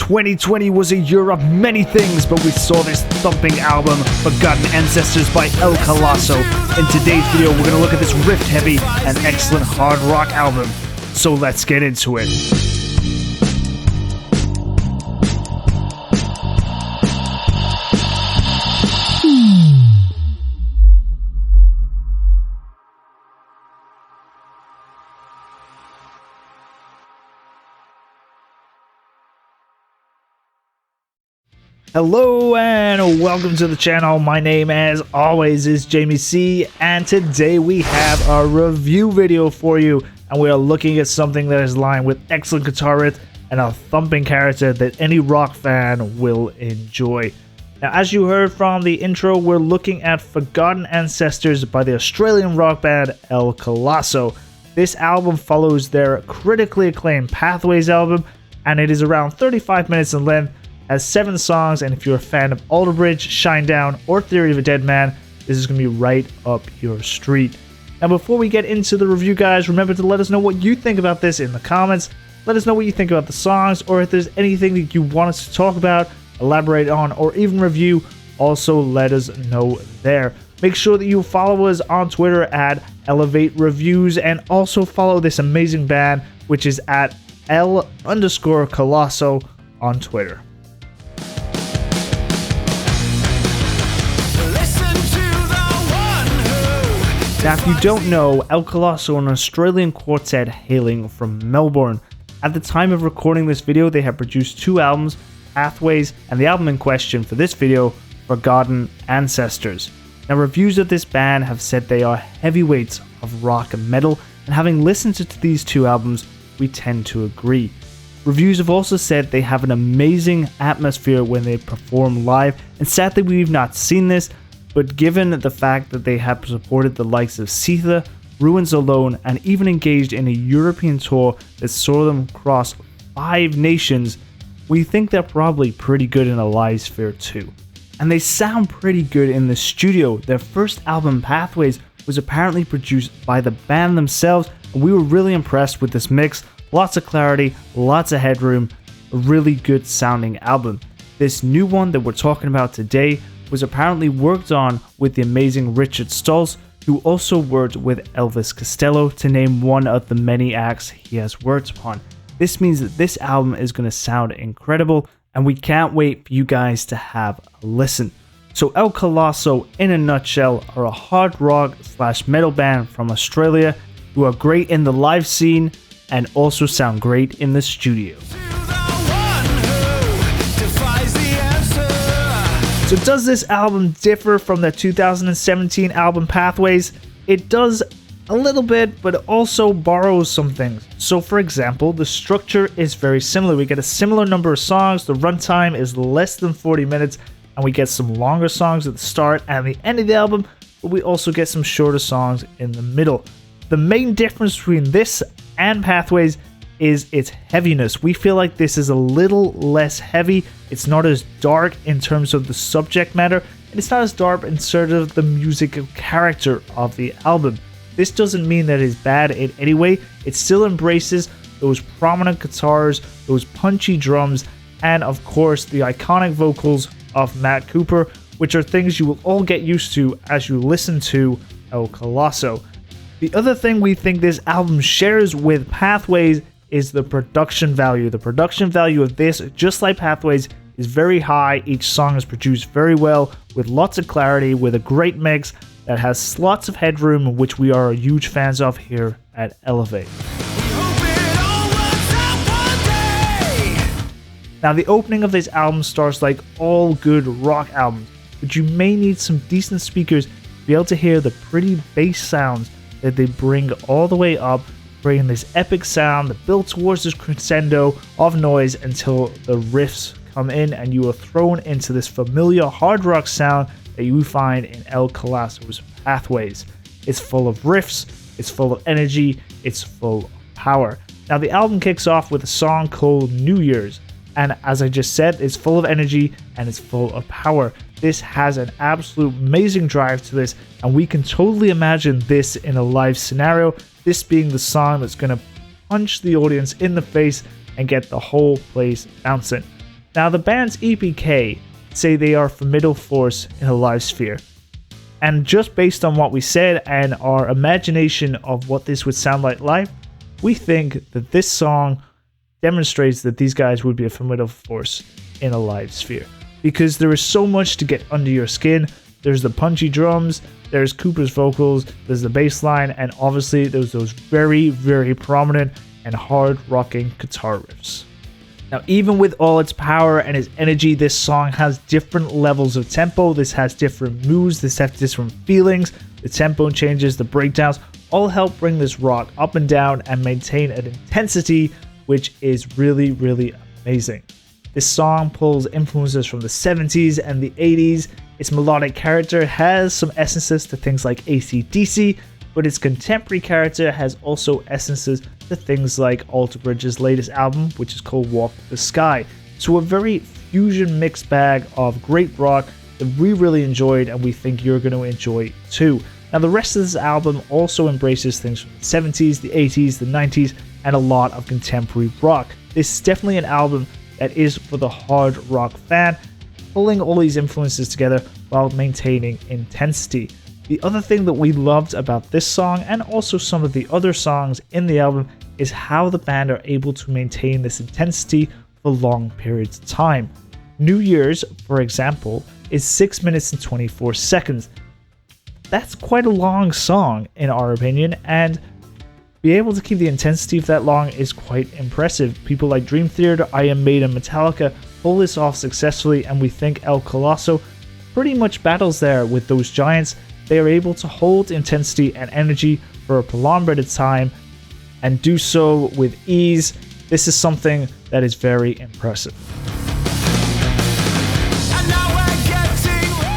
2020 was a year of many things, but we saw this thumping album, Forgotten Ancestors by El Colosso. In today's video, we're going to look at this riff-heavy and excellent hard rock album. So let's get into it. Hello and welcome to the channel. My name as always is Jamie C, and today we have a review video for you, and we are looking at something that is lined with excellent guitar riff and a thumping character that any rock fan will enjoy. Now, as you heard from the intro, we're looking at Forgotten Ancestors by the Australian rock band El Colosso. This album follows their critically acclaimed Pathways album, and it is around 35 minutes in length, has 7 songs, and if you're a fan of Alter Bridge, Shinedown, or Theory of a Dead Man, this is going to be right up your street. Now, before we get into the review, guys, remember to let us know what you think about this in the comments. Let us know what you think about the songs, or if there's anything that you want us to talk about, elaborate on, or even review, also let us know there. Make sure that you follow us on Twitter at Elevate Reviews, and also follow this amazing band, which is at L_Colosso on Twitter. Now, if you don't know, El Colosso are an Australian quartet hailing from Melbourne. At the time of recording this video, they have produced 2 albums, Pathways, and the album in question for this video, Forgotten Ancestors. Now, reviews of this band have said they are heavyweights of rock and metal, and having listened to these 2 albums, we tend to agree. Reviews have also said they have an amazing atmosphere when they perform live, and sadly we've not seen this, but given the fact that they have supported the likes of Seether, Ruins Alone, and even engaged in a European tour that saw them cross 5 nations, we think they're probably pretty good in a live sphere too. And they sound pretty good in the studio. Their first album, Pathways, was apparently produced by the band themselves, and we were really impressed with this mix. Lots of clarity, lots of headroom, a really good sounding album. This new one that we're talking about today was apparently worked on with the amazing Richard Stoltz, who also worked with Elvis Costello, to name one of the many acts he has worked upon. This means that this album is going to sound incredible, and we can't wait for you guys to have a listen. So El Colosso, in a nutshell, are a hard rock / metal band from Australia who are great in the live scene and also sound great in the studio. So does this album differ from their 2017 album Pathways? It does a little bit, but it also borrows some things. So for example, the structure is very similar. We get a similar number of songs, the runtime is less than 40 minutes, and we get some longer songs at the start and the end of the album, but we also get some shorter songs in the middle. The main difference between this and Pathways is its heaviness. We feel like this is a little less heavy. It's not as dark in terms of the subject matter, and it's not as dark in sort of the musical character of the album. This doesn't mean that it's bad in any way. It still embraces those prominent guitars, those punchy drums, and of course the iconic vocals of Matt Cooper, which are things you will all get used to as you listen to El Colosso. The other thing we think this album shares with Pathways is the production value. The production value of this, just like Pathways, is very high. Each song is produced very well, with lots of clarity, with a great mix that has lots of headroom, which we are huge fans of here at Elevate. Now, the opening of this album starts like all good rock albums, but you may need some decent speakers to be able to hear the pretty bass sounds that they bring all the way up, bringing this epic sound that builds towards this crescendo of noise until the riffs come in and you are thrown into this familiar hard rock sound that you find in El Colosso's Pathways. It's full of riffs, it's full of energy, it's full of power. Now, the album kicks off with a song called New Year's, and as I just said, it's full of energy and it's full of power. This has an absolute amazing drive to this, and we can totally imagine this in a live scenario, this being the song that's going to punch the audience in the face and get the whole place bouncing. Now, the band's EPK say they are a formidable force in a live sphere. And just based on what we said and our imagination of what this would sound like live, we think that this song demonstrates that these guys would be a formidable force in a live sphere. Because there is so much to get under your skin. There's the punchy drums, there's Cooper's vocals, there's the bass line, and obviously there's those very, very prominent and hard rocking guitar riffs. Now, even with all its power and its energy, this song has different levels of tempo. This has different moods, this has different feelings. The tempo changes, the breakdowns, all help bring this rock up and down and maintain an intensity which is really, really amazing. This song pulls influences from the 70s and the 80s. Its melodic character has some essences to things like AC/DC, but its contemporary character has also essences to things like Alter Bridge's latest album, which is called Walk the Sky. So a very fusion mixed bag of great rock that we really enjoyed and we think you're going to enjoy too. Now, the rest of this album also embraces things from the 70s, the 80s, the 90s, and a lot of contemporary rock. This is definitely an album that is for the hard rock fan, pulling all these influences together while maintaining intensity. The other thing that we loved about this song, and also some of the other songs in the album, is how the band are able to maintain this intensity for long periods of time. New Year's, for example, is 6 minutes and 24 seconds. That's quite a long song in our opinion, and be able to keep the intensity for that long is quite impressive. People like Dream Theater, Iron Maiden, Metallica pull this off successfully, and we think El Colosso pretty much battles there with those giants. They are able to hold intensity and energy for a prolonged period of time and do so with ease. This is something that is very impressive.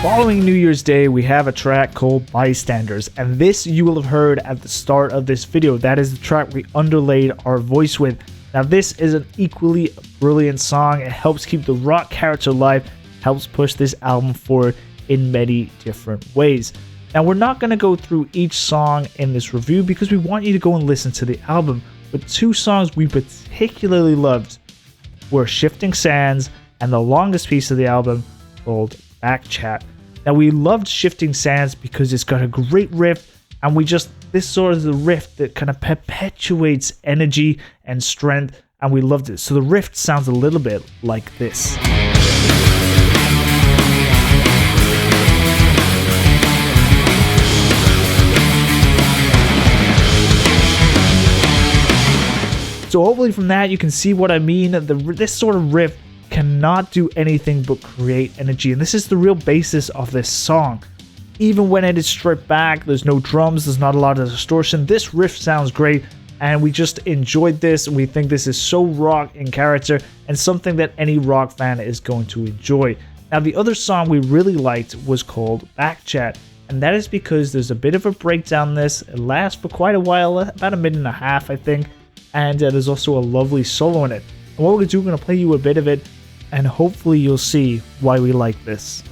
Following New Year's Day, we have a track called Bystanders, and this you will have heard at the start of this video. That is the track we underlaid our voice with. Now, this is an equally brilliant song. It helps keep the rock character alive, helps push this album forward in many different ways. Now, we're not going to go through each song in this review because we want you to go and listen to the album, but two songs we particularly loved were Shifting Sands and the longest piece of the album called Back Chat. Now, we loved Shifting Sands because it's got a great riff, and this sort of the riff that kind of perpetuates energy and strength, and we loved it. So the riff sounds a little bit like this. So hopefully from that you can see what I mean. This sort of riff cannot do anything but create energy, and this is the real basis of this song. Even when it is stripped back, there's no drums, there's not a lot of distortion, this riff sounds great, and we just enjoyed this. We think this is so rock in character and something that any rock fan is going to enjoy. Now, the other song we really liked was called Back Chat, and that is because there's a bit of a breakdown in this. It lasts for quite a while, about a minute and a half I think, and there's also a lovely solo in it. And what we're going to do, we're going to play you a bit of it, and hopefully you'll see why we like this.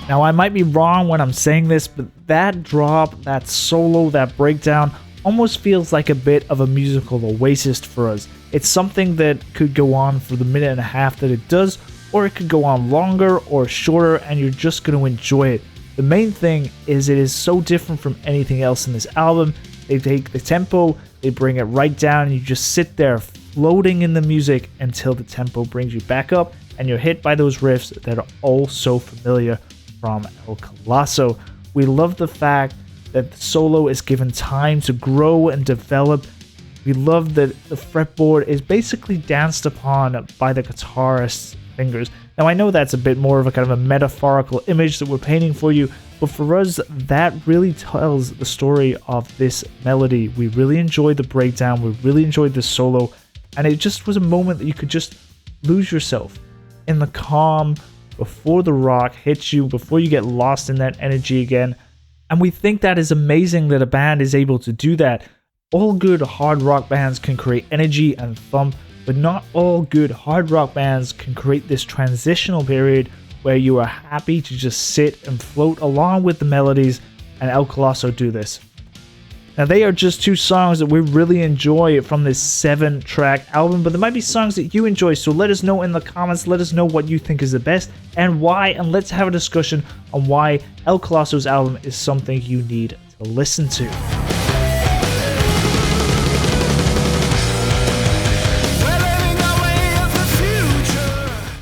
Now, I might be wrong when I'm saying this, but that drop, that solo, that breakdown almost feels like a bit of a musical oasis for us. It's something that could go on for the minute and a half that it does, or it could go on longer or shorter, and you're just going to enjoy it. The main thing is it is so different from anything else in this album. They take the tempo, they bring it right down, and you just sit there floating in the music until the tempo brings you back up, and you're hit by those riffs that are all so familiar from El Colosso. We love the fact that the solo is given time to grow and develop. We love that the fretboard is basically danced upon by the guitarist's fingers. Now, I know that's a bit more of a kind of a metaphorical image that we're painting for you, but for us, that really tells the story of this melody. We really enjoyed the breakdown, we really enjoyed the solo, And it just was a moment that you could just lose yourself in the calm before the rock hits you, before you get lost in that energy again. And we think that is amazing that a band is able to do that. All good hard rock bands can create energy and thump, but not all good hard rock bands can create this transitional period where you are happy to just sit and float along with the melodies, and El Colosso do this. Now, they are just 2 songs that we really enjoy from this 7-track album, but there might be songs that you enjoy, so let us know in the comments. Let us know what you think is the best and why, and let's have a discussion on why El Colosso's album is something you need to listen to.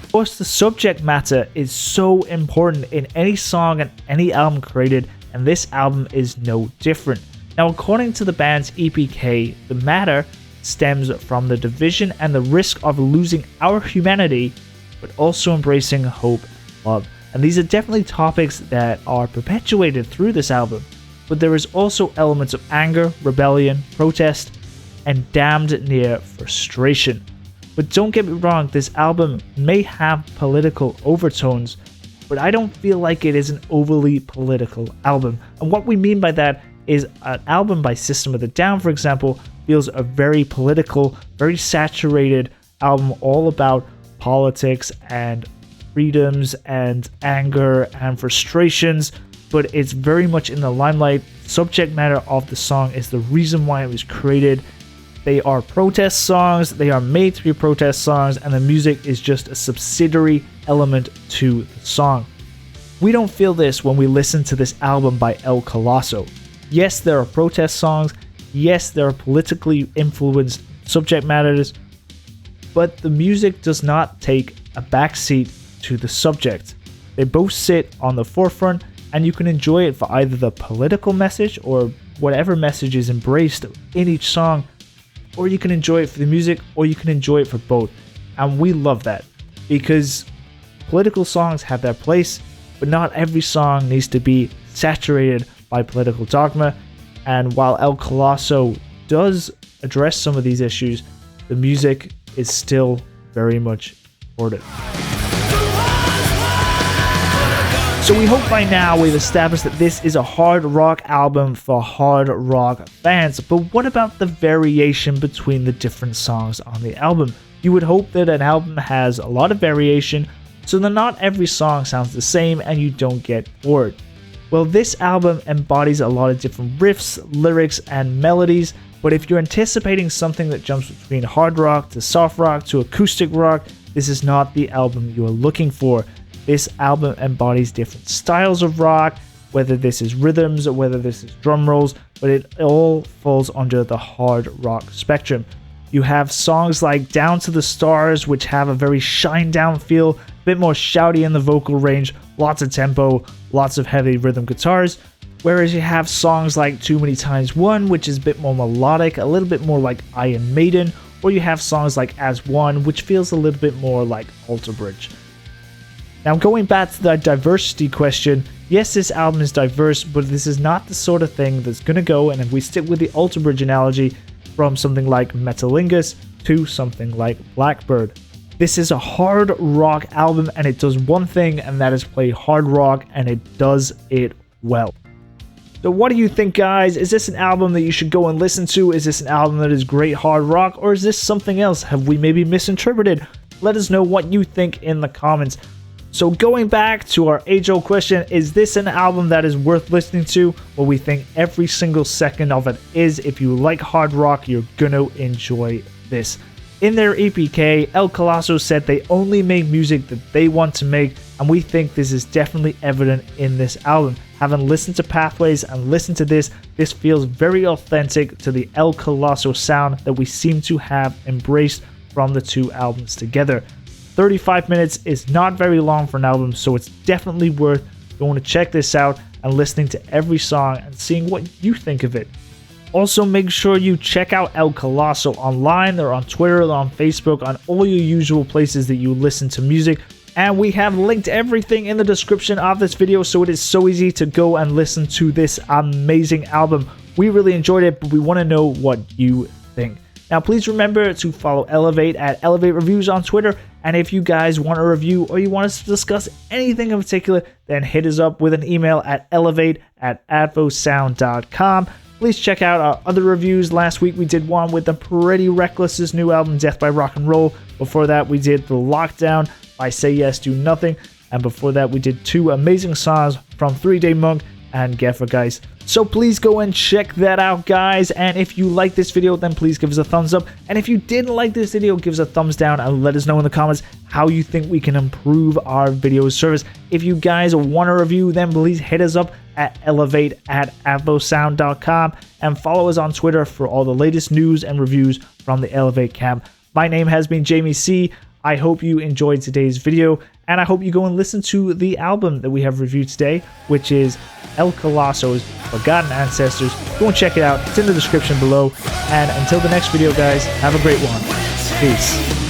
Of course, the subject matter is so important in any song and any album created, and this album is no different. Now, according to the band's EPK, the matter stems from the division and the risk of losing our humanity, but also embracing hope and love. And these are definitely topics that are perpetuated through this album, but there is also elements of anger, rebellion, protest, and damned near frustration. But don't get me wrong, this album may have political overtones, but I don't feel like it is an overly political album. And what we mean by that is an album by System of a Down, for example, feels a very political, very saturated album all about politics and freedoms and anger and frustrations, but it's very much in the limelight. Subject matter of the song is the reason why it was created. They are protest songs, they are made to be protest songs, and the music is just a subsidiary element to the song. We don't feel this when we listen to this album by El Colosso. Yes, there are protest songs, yes, there are politically influenced subject matters, but the music does not take a backseat to the subject. They both sit on the forefront, and you can enjoy it for either the political message or whatever message is embraced in each song, or you can enjoy it for the music, or you can enjoy it for both. And we love that, because political songs have their place, but not every song needs to be saturated by political dogma. And while El Colosso does address some of these issues, the music is still very much important. So we hope by now we've established that this is a hard rock album for hard rock fans, but what about the variation between the different songs on the album? You would hope that an album has a lot of variation, so that not every song sounds the same and you don't get bored. Well, this album embodies a lot of different riffs, lyrics, and melodies, but if you're anticipating something that jumps between hard rock to soft rock to acoustic rock, this is not the album you are looking for. This album embodies different styles of rock, whether this is rhythms or whether this is drum rolls, but it all falls under the hard rock spectrum. You have songs like Down to the Stars, which have a very shine down feel, a bit more shouty in the vocal range, lots of tempo, lots of heavy rhythm guitars, whereas you have songs like Too Many Times One, which is a bit more melodic, a little bit more like Iron Maiden, or you have songs like As One, which feels a little bit more like Alter Bridge. Now, going back to the diversity question, yes, this album is diverse, but this is not the sort of thing that's going to go, and if we stick with the Alter Bridge analogy, from something like Metalingus to something like Blackbird. This is a hard rock album, and it does one thing, and that is play hard rock, and it does it well. So what do you think, guys? Is this an album that you should go and listen to? Is this an album that is great hard rock, or is this something else? Have we maybe misinterpreted? Let us know what you think in the comments. So going back to our age-old question, is this an album that is worth listening to? Well, we think every single second of it is. If you like hard rock, you're gonna enjoy this. In their EPK, El Colosso said they only make music that they want to make, and we think this is definitely evident in this album. Having listened to Pathways and listened to this feels very authentic to the El Colosso sound that we seem to have embraced from the two albums together. 35 minutes is not very long for an album, so it's definitely worth going to check this out and listening to every song and seeing what you think of it. Also, make sure you check out El Colosso online. They're on Twitter, they're on Facebook, on all your usual places that you listen to music. And we have linked everything in the description of this video, so it is so easy to go and listen to this amazing album. We really enjoyed it, but we want to know what you think. Now, please remember to follow Elevate at Elevate Reviews on Twitter. And if you guys want a review or you want us to discuss anything in particular, then hit us up with an email at elevate@advosound.com. Please check out our other reviews. Last week we did one with the Pretty Reckless's new album, Death by Rock and Roll. Before that, we did The Lockdown by Say Yes, Do Nothing. And before that, we did 2 amazing songs from 3 Day Monk and Geffergeist. So please go and check that out, guys. And if you like this video, then please give us a thumbs up. And if you didn't like this video, give us a thumbs down and let us know in the comments how you think we can improve our video service. If you guys want a review, then please hit us up at elevate@advosound.com and follow us on Twitter for all the latest news and reviews from the Elevate camp. My name has been Jamie C. I hope you enjoyed today's video, and I hope you go and listen to the album that we have reviewed today, which is El Colosso's Forgotten Ancestors. Go and check it out. It's in the description below. And until the next video, guys, have a great one. Peace.